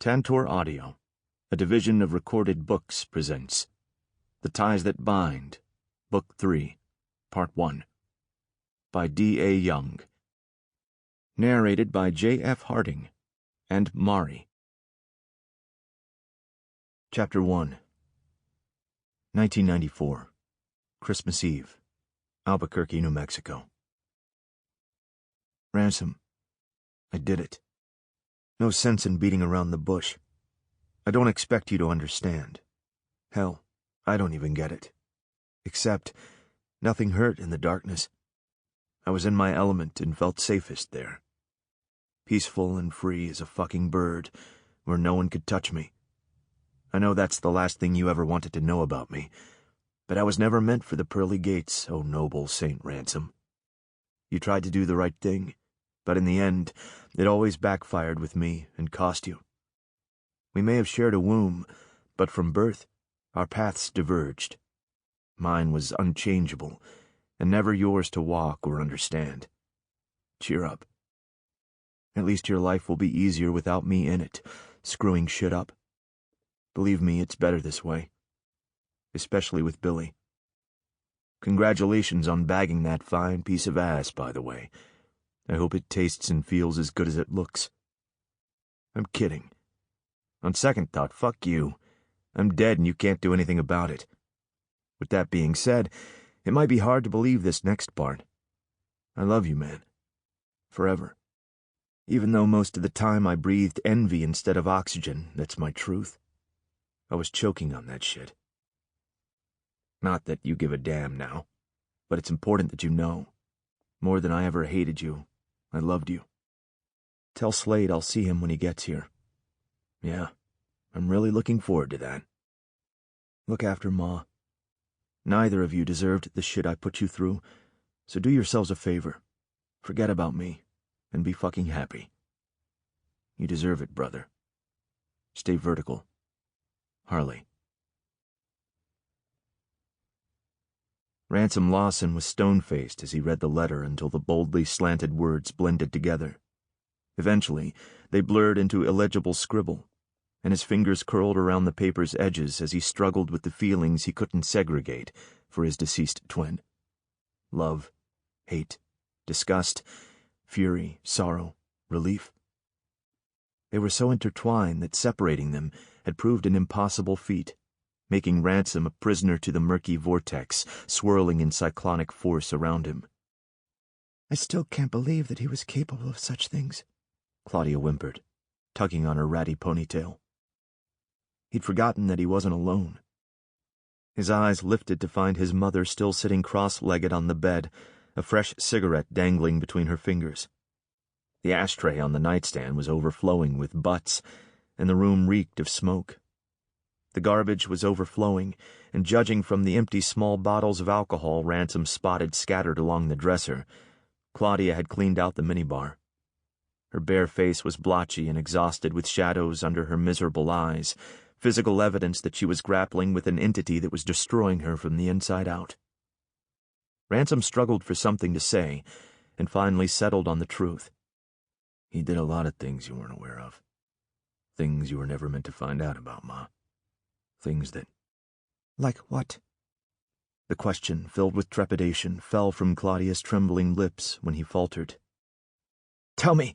Tantor Audio, a division of Recorded Books, presents The Ties That Bind, Book 3, Part 1, by D.A. Young. Narrated by J.F. Harding and Mari. Chapter 1. 1994. Christmas Eve. Albuquerque, New Mexico. Ransom, I did it. No sense in beating around the bush. I don't expect you to understand. Hell, I don't even get it. Except, nothing hurt in the darkness. I was in my element and felt safest there. Peaceful and free as a fucking bird, where no one could touch me. I know that's the last thing you ever wanted to know about me, but I was never meant for the pearly gates, oh noble Saint Ransom. You tried to do the right thing, but in the end, it always backfired with me and cost you. We may have shared a womb, but from birth, our paths diverged. Mine was unchangeable, and never yours to walk or understand. Cheer up. At least your life will be easier without me in it, screwing shit up. Believe me, it's better this way. Especially with Billy. Congratulations on bagging that fine piece of ass, by the way. I hope it tastes and feels as good as it looks. I'm kidding. On second thought, fuck you. I'm dead and you can't do anything about it. With that being said, it might be hard to believe this next part. I love you, man. Forever. Even though most of the time I breathed envy instead of oxygen, that's my truth. I was choking on that shit. Not that you give a damn now, but it's important that you know. More than I ever hated you, I loved you. Tell Slade I'll see him when he gets here. Yeah, I'm really looking forward to that. Look after Ma. Neither of you deserved the shit I put you through, so do yourselves a favor. Forget about me, and be fucking happy. You deserve it, brother. Stay vertical. Harley. Ransom Lawson was stone-faced as he read the letter until the boldly slanted words blended together. Eventually, they blurred into illegible scribble, and his fingers curled around the paper's edges as he struggled with the feelings he couldn't segregate for his deceased twin. Love, hate, disgust, fury, sorrow, relief. They were so intertwined that separating them had proved an impossible feat, making Ransom a prisoner to the murky vortex swirling in cyclonic force around him. I still can't believe that he was capable of such things, Claudia whimpered, tugging on her ratty ponytail. He'd forgotten that he wasn't alone. His eyes lifted to find his mother still sitting cross-legged on the bed, a fresh cigarette dangling between her fingers. The ashtray on the nightstand was overflowing with butts, and the room reeked of smoke. The garbage was overflowing, and judging from the empty small bottles of alcohol Ransom spotted scattered along the dresser, Claudia had cleaned out the minibar. Her bare face was blotchy and exhausted with shadows under her miserable eyes, physical evidence that she was grappling with an entity that was destroying her from the inside out. Ransom struggled for something to say, and finally settled on the truth. He did a lot of things you weren't aware of. Things you were never meant to find out about, Ma. Things that... Like what? The question, filled with trepidation, fell from Claudia's trembling lips when he faltered. Tell me,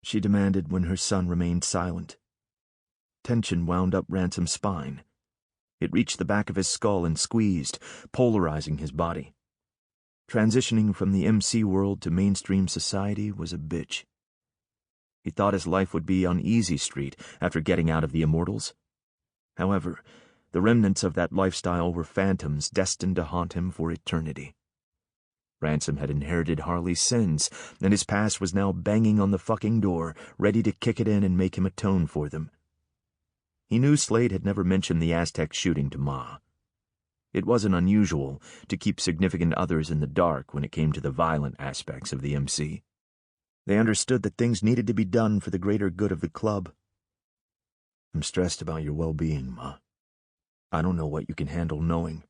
she demanded when her son remained silent. Tension wound up Ransom's spine. It reached the back of his skull and squeezed, polarizing his body. Transitioning from the MC world to mainstream society was a bitch. He thought his life would be on Easy Street after getting out of the Immortals. However, the remnants of that lifestyle were phantoms destined to haunt him for eternity. Ransom had inherited Harley's sins, and his past was now banging on the fucking door, ready to kick it in and make him atone for them. He knew Slade had never mentioned the Aztec shooting to Ma. It wasn't unusual to keep significant others in the dark when it came to the violent aspects of the MC. They understood that things needed to be done for the greater good of the club. I'm stressed about your well-being, Ma. I don't know what you can handle knowing,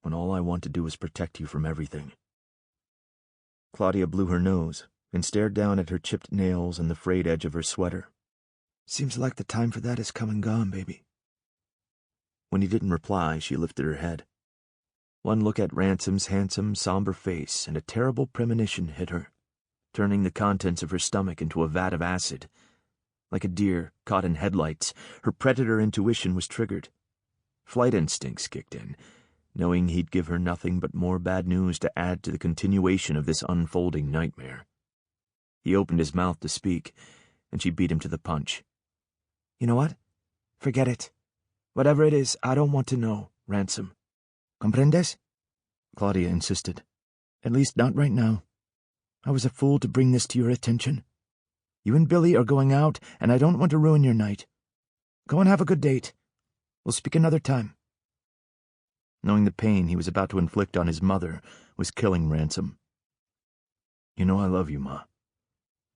when all I want to do is protect you from everything. Claudia blew her nose and stared down at her chipped nails and the frayed edge of her sweater. Seems like the time for that has come and gone, baby. When he didn't reply, she lifted her head. One look at Ransom's handsome, somber face, and a terrible premonition hit her, turning the contents of her stomach into a vat of acid. Like a deer caught in headlights, her predator intuition was triggered. Flight instincts kicked in, knowing he'd give her nothing but more bad news to add to the continuation of this unfolding nightmare. He opened his mouth to speak, and she beat him to the punch. You know what? Forget it. Whatever it is, I don't want to know, Ransom. Comprendes? Claudia insisted. At least not right now. I was a fool to bring this to your attention. You and Billy are going out, and I don't want to ruin your night. Go and have a good date. We'll speak another time. Knowing the pain he was about to inflict on his mother was killing Ransom. You know I love you, Ma.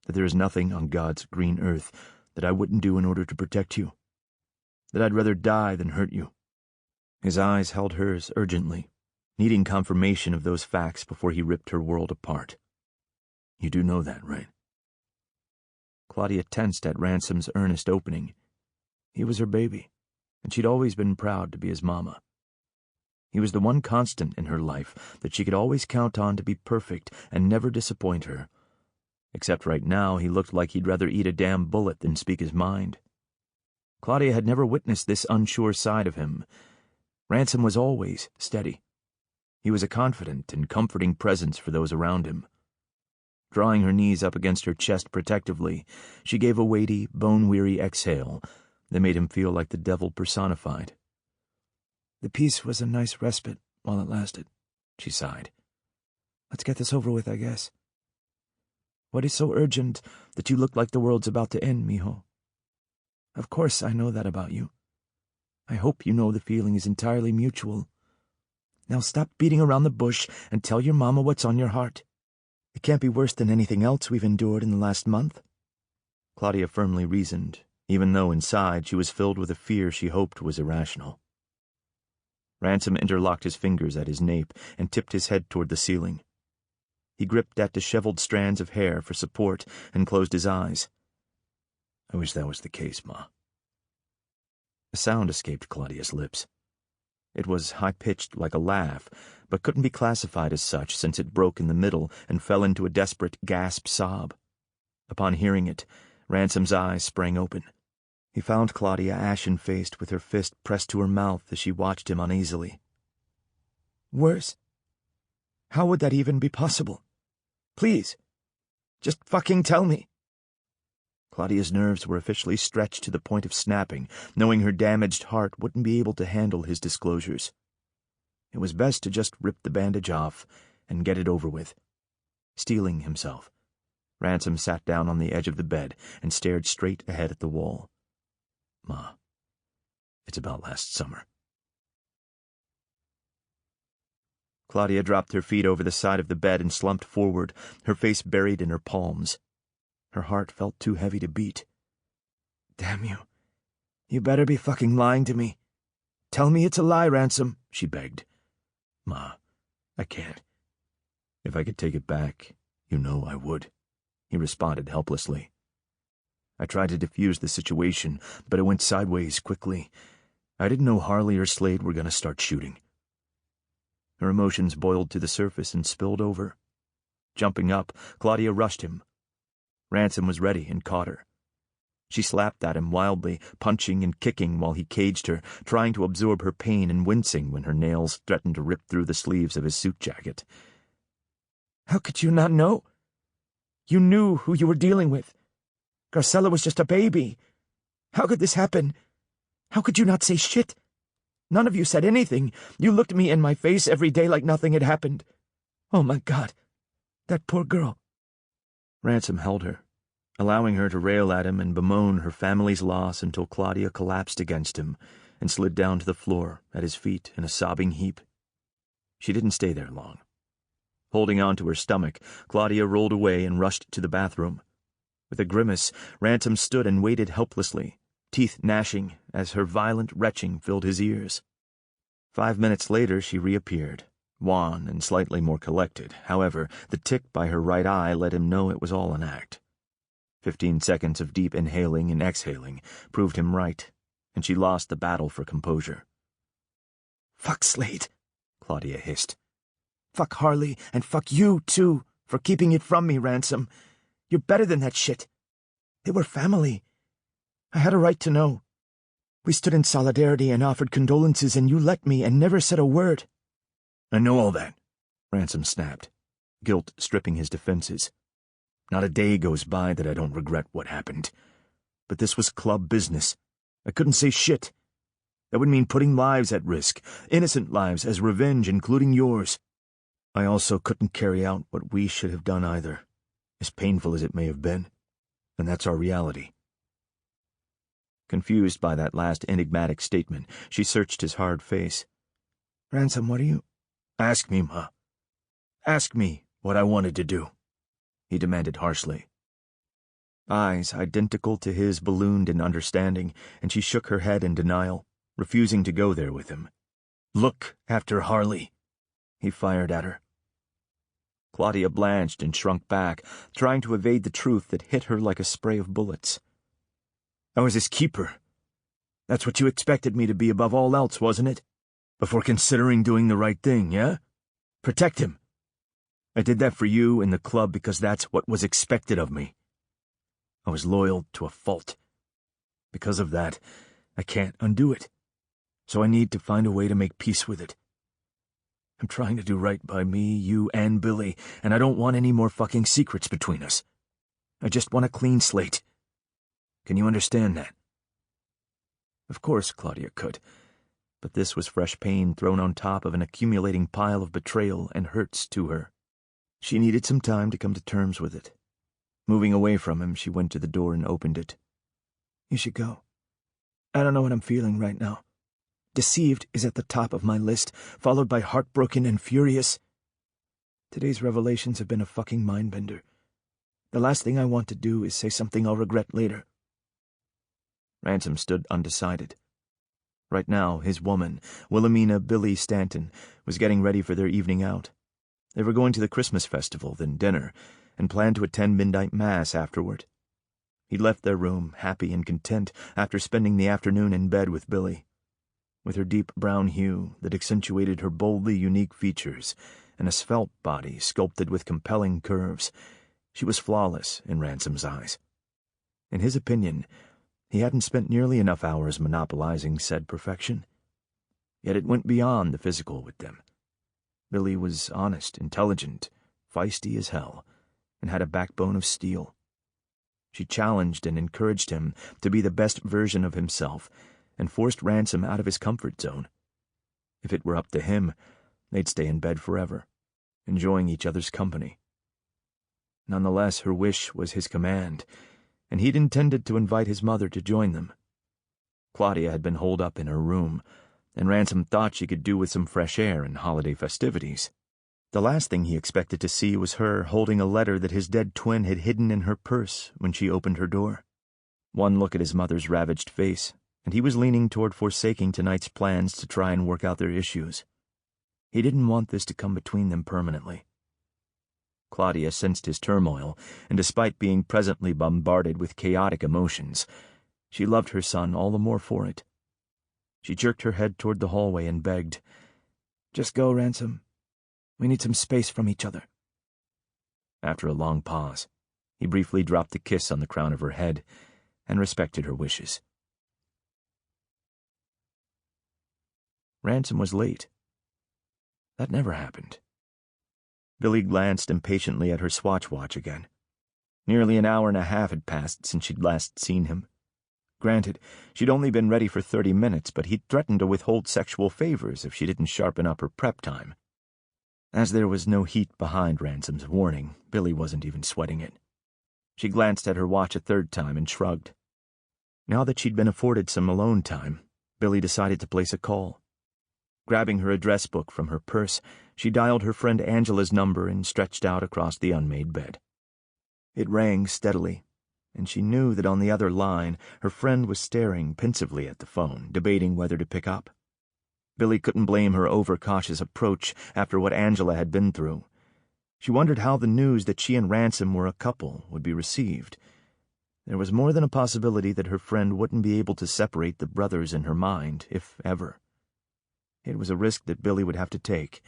That there is nothing on God's green earth that I wouldn't do in order to protect you. That I'd rather die than hurt you. His eyes held hers urgently, needing confirmation of those facts before he ripped her world apart. You do know that, right? Claudia tensed at Ransom's earnest opening. He was her baby, and she'd always been proud to be his mama. He was the one constant in her life that she could always count on to be perfect and never disappoint her. Except right now he looked like he'd rather eat a damn bullet than speak his mind. Claudia had never witnessed this unsure side of him. Ransom was always steady. He was a confident and comforting presence for those around him. Drawing her knees up against her chest protectively, she gave a weighty, bone-weary exhale that made him feel like the devil personified. The peace was a nice respite while it lasted, she sighed. Let's get this over with, I guess. What is so urgent that you look like the world's about to end, mijo? Of course I know that about you. I hope you know the feeling is entirely mutual. Now stop beating around the bush and tell your mama what's on your heart. It can't be worse than anything else we've endured in the last month. Claudia firmly reasoned, even though inside she was filled with a fear she hoped was irrational. Ransom interlocked his fingers at his nape and tipped his head toward the ceiling. He gripped at disheveled strands of hair for support and closed his eyes. I wish that was the case, Ma. A sound escaped Claudia's lips. It was high-pitched like a laugh, but couldn't be classified as such since it broke in the middle and fell into a desperate gasp sob. Upon hearing it, Ransom's eyes sprang open. He found Claudia ashen-faced with her fist pressed to her mouth as she watched him uneasily. Worse? How would that even be possible? Please, just fucking tell me. Claudia's nerves were officially stretched to the point of snapping, knowing her damaged heart wouldn't be able to handle his disclosures. It was best to just rip the bandage off and get it over with. Steeling himself, Ransom sat down on the edge of the bed and stared straight ahead at the wall. Ma, it's about last summer. Claudia dropped her feet over the side of the bed and slumped forward, her face buried in her palms. Her heart felt too heavy to beat. Damn you. You better be fucking lying to me. Tell me it's a lie, Ransom, she begged. Ma, I can't. If I could take it back, you know I would, he responded helplessly. I tried to defuse the situation, but it went sideways quickly. I didn't know Harley or Slade were going to start shooting. Her emotions boiled to the surface and spilled over. Jumping up, Claudia rushed him. Ransom was ready and caught her. She slapped at him wildly, punching and kicking while he caged her, trying to absorb her pain and wincing when her nails threatened to rip through the sleeves of his suit jacket. How could you not know? You knew who you were dealing with. Garcella was just a baby. How could this happen? How could you not say shit? None of you said anything. You looked me in my face every day like nothing had happened. Oh my God, that poor girl. Ransom held her, allowing her to rail at him and bemoan her family's loss until Claudia collapsed against him and slid down to the floor at his feet in a sobbing heap. She didn't stay there long. Holding on to her stomach, Claudia rolled away and rushed to the bathroom. With a grimace, Ransom stood and waited helplessly, teeth gnashing as her violent retching filled his ears. 5 minutes later she reappeared, wan and slightly more collected. However, the tick by her right eye let him know it was all an act. 15 seconds of deep inhaling and exhaling proved him right, and she lost the battle for composure. "Fuck Slade," Claudia hissed. "Fuck Harley, and fuck you, too, for keeping it from me, Ransom. You're better than that shit. They were family. I had a right to know. We stood in solidarity and offered condolences, and you let me and never said a word." "I know all that," Ransom snapped, guilt stripping his defenses. "Not a day goes by that I don't regret what happened. But this was club business. I couldn't say shit. That would mean putting lives at risk, innocent lives, as revenge, including yours. I also couldn't carry out what we should have done either, as painful as it may have been. And that's our reality." Confused by that last enigmatic statement, she searched his hard face. "Ransom, what are you—" "Ask me, Ma. Ask me what I wanted to do," he demanded harshly. Eyes identical to his ballooned in understanding, and she shook her head in denial, refusing to go there with him. "Look after Harley," he fired at her. Claudia blanched and shrunk back, trying to evade the truth that hit her like a spray of bullets. "I was his keeper. That's what you expected me to be above all else, wasn't it? Before considering doing the right thing, yeah? Protect him. I did that for you in the club because that's what was expected of me. I was loyal to a fault. Because of that, I can't undo it. So I need to find a way to make peace with it. I'm trying to do right by me, you, and Billy, and I don't want any more fucking secrets between us. I just want a clean slate. Can you understand that?" Of course Claudia could, but this was fresh pain thrown on top of an accumulating pile of betrayal and hurts to her. She needed some time to come to terms with it. Moving away from him, she went to the door and opened it. "You should go. I don't know what I'm feeling right now. Deceived is at the top of my list, followed by heartbroken and furious. Today's revelations have been a fucking mind-bender. The last thing I want to do is say something I'll regret later." Ransom stood undecided. Right now, his woman, Willamina Billy Stanton, was getting ready for their evening out. They were going to the Christmas festival, then dinner, and planned to attend midnight mass afterward. He left their room, happy and content, after spending the afternoon in bed with Billy. With her deep brown hue that accentuated her boldly unique features, and a svelte body sculpted with compelling curves, she was flawless in Ransom's eyes. In his opinion, he hadn't spent nearly enough hours monopolizing said perfection. Yet it went beyond the physical with them. Billy was honest, intelligent, feisty as hell, and had a backbone of steel. She challenged and encouraged him to be the best version of himself, and forced Ransom out of his comfort zone. If it were up to him, they'd stay in bed forever, enjoying each other's company. Nonetheless, her wish was his command, and he'd intended to invite his mother to join them. Claudia had been holed up in her room, and Ransom thought she could do with some fresh air and holiday festivities. The last thing he expected to see was her holding a letter that his dead twin had hidden in her purse when she opened her door. One look at his mother's ravaged face, and he was leaning toward forsaking tonight's plans to try and work out their issues. He didn't want this to come between them permanently. Claudia sensed his turmoil, and despite being presently bombarded with chaotic emotions, she loved her son all the more for it. She jerked her head toward the hallway and begged, "Just go, Ransom. We need some space from each other." After a long pause, he briefly dropped a kiss on the crown of her head and respected her wishes. Ransom was late. That never happened. Billy glanced impatiently at her Swatch watch again. Nearly an hour and a half had passed since she'd last seen him. Granted, she'd only been ready for 30 minutes, but he'd threatened to withhold sexual favors if she didn't sharpen up her prep time. As there was no heat behind Ransom's warning, Billy wasn't even sweating it. She glanced at her watch a third time and shrugged. Now that she'd been afforded some alone time, Billy decided to place a call. Grabbing her address book from her purse, she dialed her friend Angela's number and stretched out across the unmade bed. It rang steadily, and she knew that on the other line her friend was staring pensively at the phone, debating whether to pick up. Billy couldn't blame her overcautious approach after what Angela had been through. She wondered how the news that she and Ransom were a couple would be received, There was more than a possibility that her friend wouldn't be able to separate the brothers in her mind, if ever. It was a risk that Billy would have to take,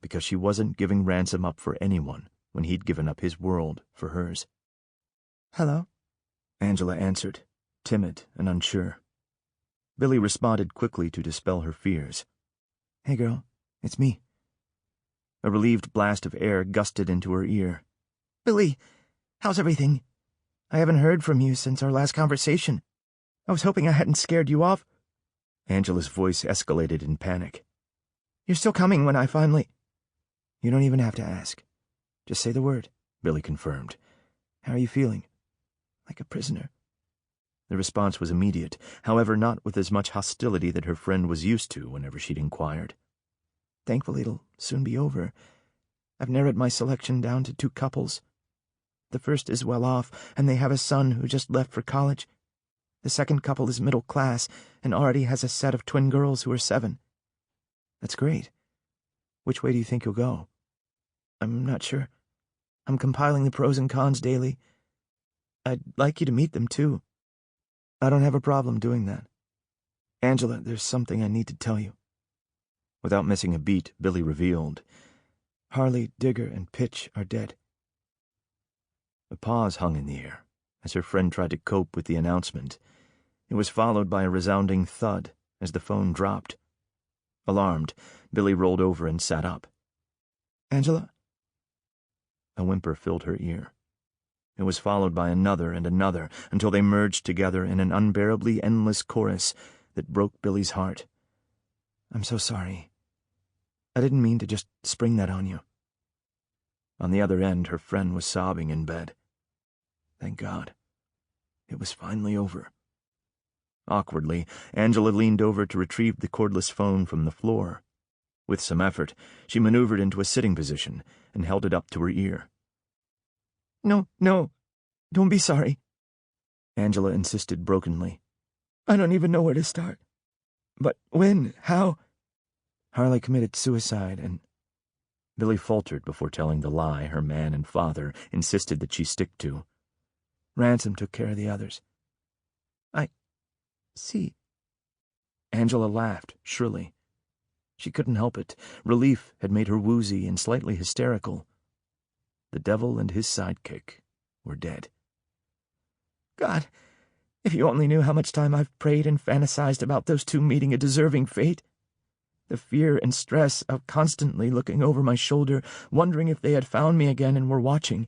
because she wasn't giving Ransom up for anyone when he'd given up his world for hers. "Hello," Angela answered, timid and unsure. Billy responded quickly to dispel her fears. "Hey, girl, it's me." A relieved blast of air gusted into her ear. "Billy, how's everything? I haven't heard from you since our last conversation. I was hoping I hadn't scared you off." Angela's voice escalated in panic. "You're still coming when I finally—" "You don't even have to ask. Just say the word," Billy confirmed. "How are you feeling?" "Like a prisoner." The response was immediate, however not with as much hostility that her friend was used to whenever she'd inquired. "Thankfully it'll soon be over. I've narrowed my selection down to 2 couples. The first is well off, and they have a son who just left for college. The second couple is middle class and already has a set of twin girls who are 7. "That's great. Which way do you think you'll go?" "I'm not sure. I'm compiling the pros and cons daily. I'd like you to meet them, too." "I don't have a problem doing that." "Angela, there's something I need to tell you." Without missing a beat, Billy revealed. "Harley, Digger, and Pitch are dead." A pause hung in the air as her friend tried to cope with the announcement. It was followed by a resounding thud as the phone dropped. Alarmed, Billy rolled over and sat up. "Angela?" A whimper filled her ear. It was followed by another and another until they merged together in an unbearably endless chorus that broke Billy's heart. "I'm so sorry. I didn't mean to just spring that on you." On the other end, her friend was sobbing in bed. Thank God. It was finally over. Awkwardly, Angela leaned over to retrieve the cordless phone from the floor. With some effort, she maneuvered into a sitting position and held it up to her ear. No, don't be sorry," Angela insisted brokenly. "I don't even know where to start. But when? How?" "Harley committed suicide and—" Billy faltered before telling the lie her man and father insisted that she stick to. "Ransom took care of the others." "I see." Angela laughed shrilly. She couldn't help it. Relief had made her woozy and slightly hysterical. The devil and his sidekick were dead. "God, if you only knew how much time I've prayed and fantasized about those 2 meeting a deserving fate. The fear and stress of constantly looking over my shoulder, wondering if they had found me again and were watching.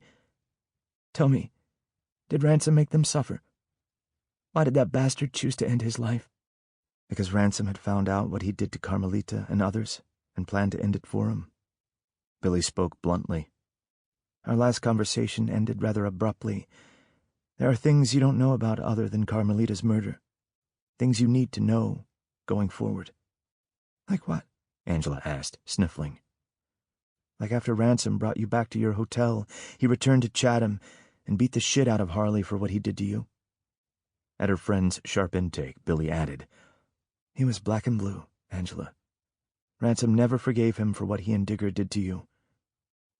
Tell me, did Ransom make them suffer? Why did that bastard choose to end his life?" Because Ransom had found out what he did to Carmelita and others and planned to end it for him. Billy spoke bluntly. "Our last conversation ended rather abruptly. There are things you don't know about other than Carmelita's murder. Things you need to know going forward." "Like what?" Angela asked, sniffling. "Like after Ransom brought you back to your hotel, he returned to Chatham and beat the shit out of Harley for what he did to you." At her friend's sharp intake, Billy added, "He was black and blue, Angela. Ransom never forgave him for what he and Digger did to you.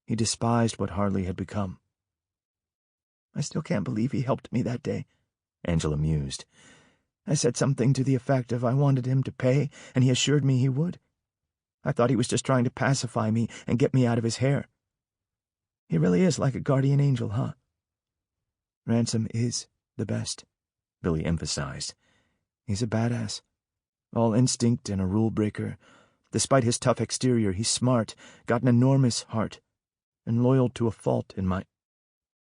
He despised what Harley had become." "I still can't believe he helped me that day," Angela mused. "I said something to the effect of I wanted him to pay, and he assured me he would. I thought he was just trying to pacify me and get me out of his hair. He really is like a guardian angel, huh?" "Ransom is the best," Billy emphasized. "He's a badass. All instinct and a rule-breaker. Despite his tough exterior, he's smart, got an enormous heart, and loyal to a fault in my—"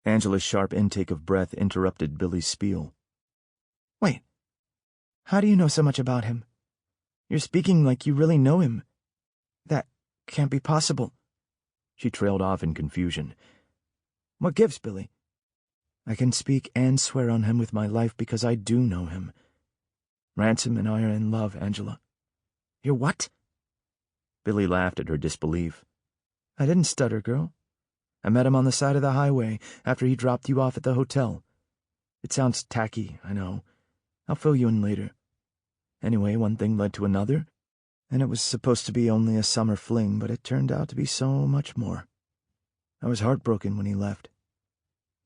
Angela's sharp intake of breath interrupted Billy's spiel. "Wait. How do you know so much about him? You're speaking like you really know him. That can't be possible." She trailed off in confusion. "What gives, Billy?" "I can speak and swear on him with my life because I do know him. Ransom and I are in love, Angela." "You're what?" Billy laughed at her disbelief. "I didn't stutter, girl. I met him on the side of the highway after he dropped you off at the hotel. It sounds tacky, I know. I'll fill you in later. Anyway, one thing led to another, and it was supposed to be only a summer fling, but it turned out to be so much more. I was heartbroken when he left.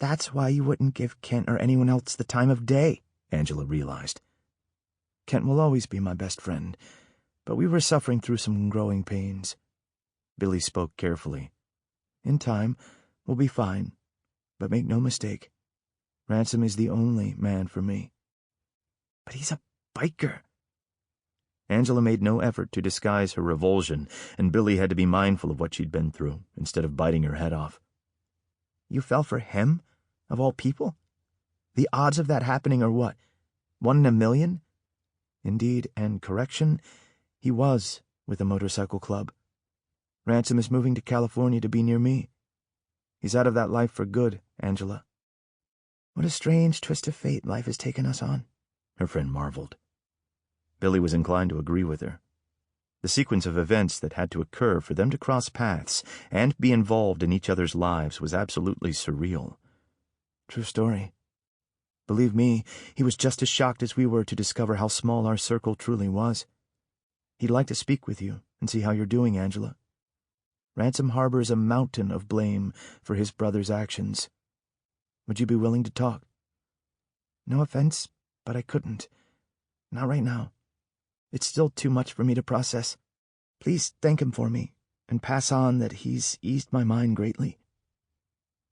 That's why you wouldn't give Kent or anyone else the time of day, Angela realized. Kent will always be my best friend, but we were suffering through some growing pains. Billy spoke carefully. In time, we'll be fine, but make no mistake, Ransom is the only man for me. But he's a biker. Angela made no effort to disguise her revulsion, and Billy had to be mindful of what she'd been through, instead of biting her head off. You fell for him, of all people? The odds of that happening are what, 1 in a million? Indeed, and correction, he was with a motorcycle club. Ransom is moving to California to be near me. He's out of that life for good, Angela. What a strange twist of fate life has taken us on, her friend marveled. Billy was inclined to agree with her. The sequence of events that had to occur for them to cross paths and be involved in each other's lives was absolutely surreal. True story. Believe me, he was just as shocked as we were to discover how small our circle truly was. He'd like to speak with you and see how you're doing, Angela. Ransom harbors a mountain of blame for his brother's actions. Would you be willing to talk? No offense, but I couldn't. Not right now. It's still too much for me to process. Please thank him for me, and pass on that he's eased my mind greatly.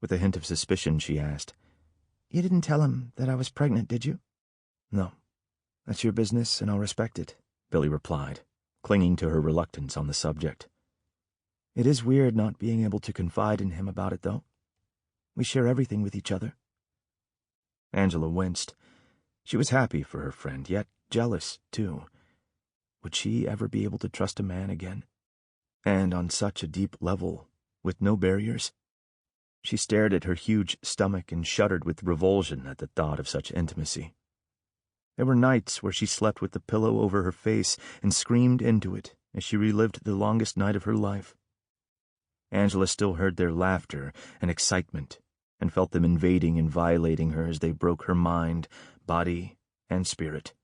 With a hint of suspicion, she asked, You didn't tell him that I was pregnant, did you? No. That's your business, and I'll respect it, Billy replied, clinging to her reluctance on the subject. It is weird not being able to confide in him about it, though. We share everything with each other. Angela winced. She was happy for her friend, yet jealous, too. Would she ever be able to trust a man again? And on such a deep level, with no barriers? She stared at her huge stomach and shuddered with revulsion at the thought of such intimacy. There were nights where she slept with the pillow over her face and screamed into it as she relived the longest night of her life. Angela still heard their laughter and excitement and felt them invading and violating her as they broke her mind, body, and spirit.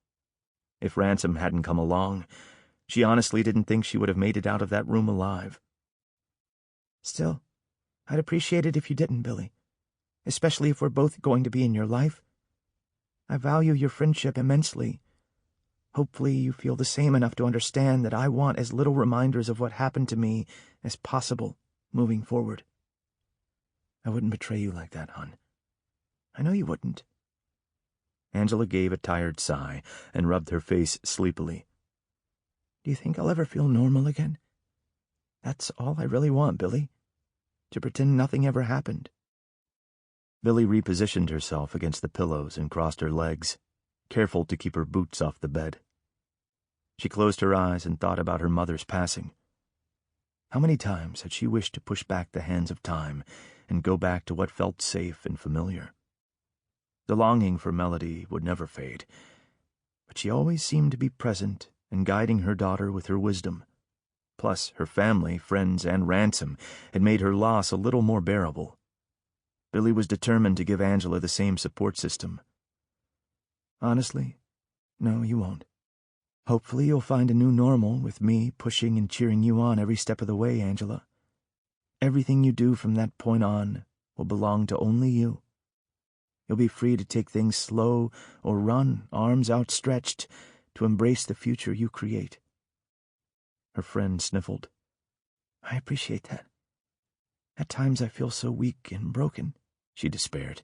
If Ransom hadn't come along, she honestly didn't think she would have made it out of that room alive. Still, I'd appreciate it if you didn't, Billy, especially if we're both going to be in your life. I value your friendship immensely. Hopefully you feel the same enough to understand that I want as little reminders of what happened to me as possible moving forward. I wouldn't betray you like that, hon. I know you wouldn't. Angela gave a tired sigh and rubbed her face sleepily. Do you think I'll ever feel normal again? That's all I really want, Billy. To pretend nothing ever happened. Billy repositioned herself against the pillows and crossed her legs, careful to keep her boots off the bed. She closed her eyes and thought about her mother's passing. How many times had she wished to push back the hands of time and go back to what felt safe and familiar? The longing for Melody would never fade, but she always seemed to be present and guiding her daughter with her wisdom. Plus, her family, friends, and Ransom had made her loss a little more bearable. Billy was determined to give Angela the same support system. Honestly, no, you won't. Hopefully you'll find a new normal with me pushing and cheering you on every step of the way, Angela. Everything you do from that point on will belong to only you. You'll be free to take things slow or run, arms outstretched, to embrace the future you create. Her friend sniffled. I appreciate that. At times I feel so weak and broken, she despaired.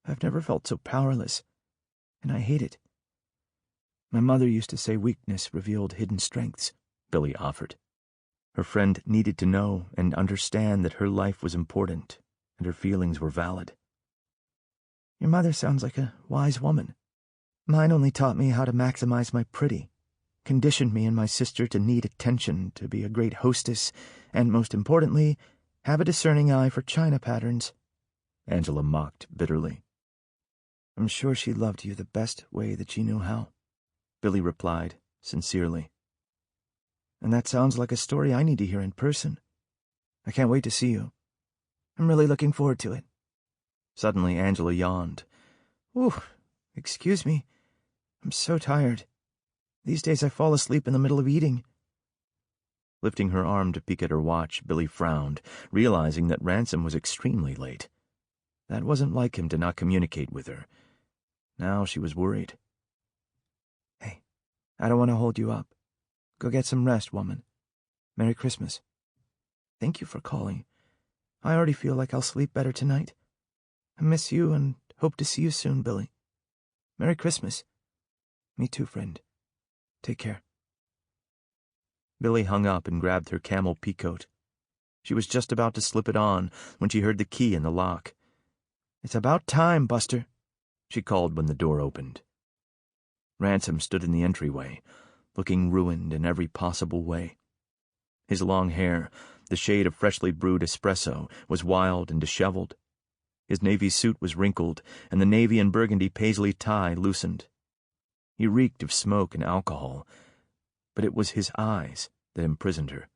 I've never felt so powerless, and I hate it. My mother used to say weakness revealed hidden strengths, Billy offered. Her friend needed to know and understand that her life was important and her feelings were valid. Your mother sounds like a wise woman. Mine only taught me how to maximize my pretty, conditioned me and my sister to need attention, to be a great hostess, and most importantly, have a discerning eye for china patterns. Angela mocked bitterly. I'm sure she loved you the best way that she knew how, Billy replied, sincerely. And that sounds like a story I need to hear in person. I can't wait to see you. I'm really looking forward to it. Suddenly, Angela yawned. Ooh, excuse me. I'm so tired. These days I fall asleep in the middle of eating. Lifting her arm to peek at her watch, Billy frowned, realizing that Ransom was extremely late. That wasn't like him to not communicate with her. Now she was worried. Hey, I don't want to hold you up. Go get some rest, woman. Merry Christmas. Thank you for calling. I already feel like I'll sleep better tonight. I miss you and hope to see you soon, Billy. Merry Christmas. Me too, friend. Take care. Billy hung up and grabbed her camel peacoat. She was just about to slip it on when she heard the key in the lock. It's about time, Buster, she called when the door opened. Ransom stood in the entryway, looking ruined in every possible way. His long hair, the shade of freshly brewed espresso, was wild and disheveled. His navy suit was wrinkled, and the navy and burgundy paisley tie loosened. He reeked of smoke and alcohol, but it was his eyes that imprisoned her.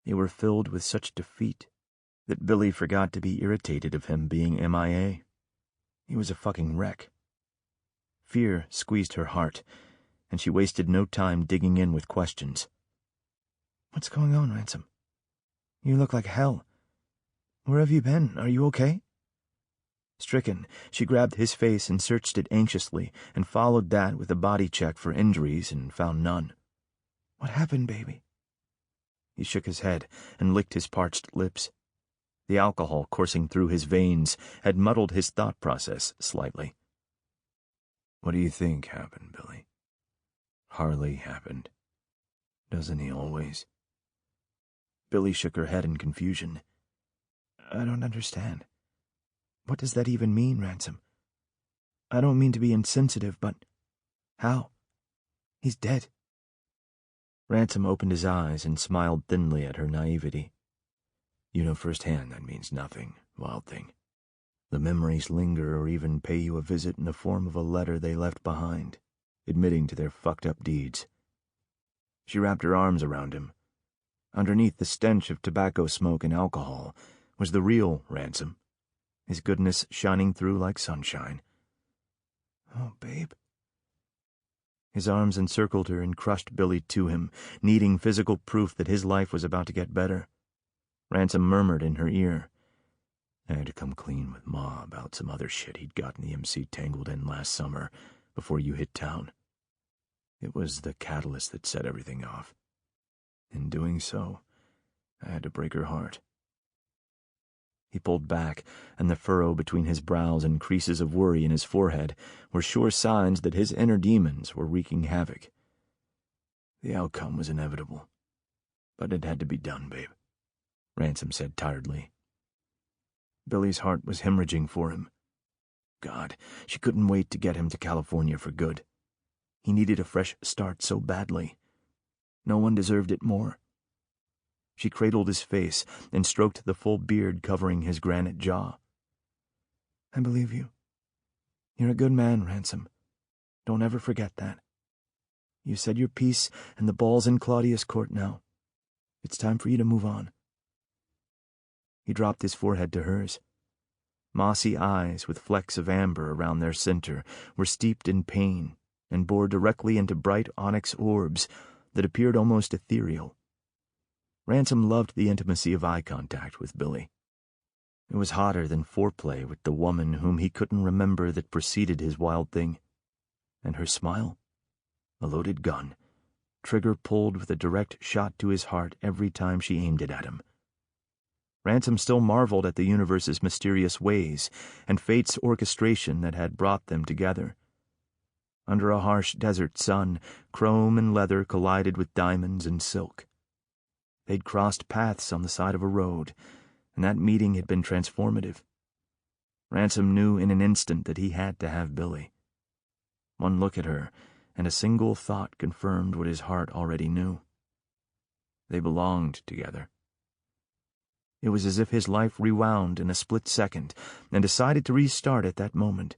They were filled with such defeat that Billy forgot to be irritated of him being MIA. He was a fucking wreck. Fear squeezed her heart, and she wasted no time digging in with questions. What's going on, Ransom? You look like hell. Where have you been? Are you okay? Stricken, she grabbed his face and searched it anxiously and followed that with a body check for injuries and found none. What happened, baby? He shook his head and licked his parched lips. The alcohol coursing through his veins had muddled his thought process slightly. What do you think happened, Billy? Harley happened. Doesn't he always? Billy shook her head in confusion. I don't understand. What does that even mean, Ransom? I don't mean to be insensitive, but how? He's dead. Ransom opened his eyes and smiled thinly at her naivety. You know firsthand that means nothing, Wild Thing. The memories linger or even pay you a visit in the form of a letter they left behind, admitting to their fucked-up deeds. She wrapped her arms around him. Underneath the stench of tobacco smoke and alcohol was the real Ransom, his goodness shining through like sunshine. Oh, babe. His arms encircled her and crushed Billy to him, needing physical proof that his life was about to get better. Ransom murmured in her ear, I had to come clean with Ma about some other shit he'd gotten the MC tangled in last summer before you hit town. It was the catalyst that set everything off. In doing so, I had to break her heart. He pulled back, and the furrow between his brows and creases of worry in his forehead were sure signs that his inner demons were wreaking havoc. The outcome was inevitable, but it had to be done, babe, Ransom said tiredly. Billy's heart was hemorrhaging for him. God, she couldn't wait to get him to California for good. He needed a fresh start so badly. No one deserved it more. She cradled his face and stroked the full beard covering his granite jaw. I believe you. You're a good man, Ransom. Don't ever forget that. You said your piece, and the ball's in Claudia's court now. It's time for you to move on. He dropped his forehead to hers. Mossy eyes with flecks of amber around their center were steeped in pain and bore directly into bright onyx orbs that appeared almost ethereal. Ransom loved the intimacy of eye contact with Billy. It was hotter than foreplay with the woman whom he couldn't remember that preceded his Wild Thing. And her smile? A loaded gun, trigger pulled with a direct shot to his heart every time she aimed it at him. Ransom still marveled at the universe's mysterious ways and fate's orchestration that had brought them together. Under a harsh desert sun, chrome and leather collided with diamonds and silk. They'd crossed paths on the side of a road, and that meeting had been transformative. Ransom knew in an instant that he had to have Billy. One look at her, and a single thought confirmed what his heart already knew. They belonged together. It was as if his life rewound in a split second and decided to restart at that moment.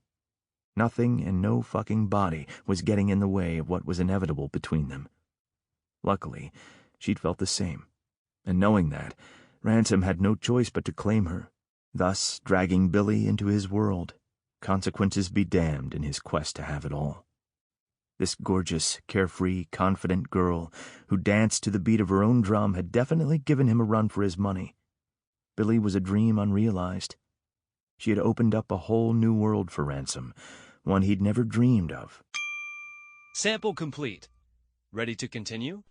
Nothing and no fucking body was getting in the way of what was inevitable between them. Luckily, she'd felt the same, and knowing that, Ransom had no choice but to claim her, thus dragging Billy into his world, consequences be damned in his quest to have it all. This gorgeous, carefree, confident girl who danced to the beat of her own drum had definitely given him a run for his money. Billy was a dream unrealized. She had opened up a whole new world for Ransom, one he'd never dreamed of. Sample complete. Ready to continue?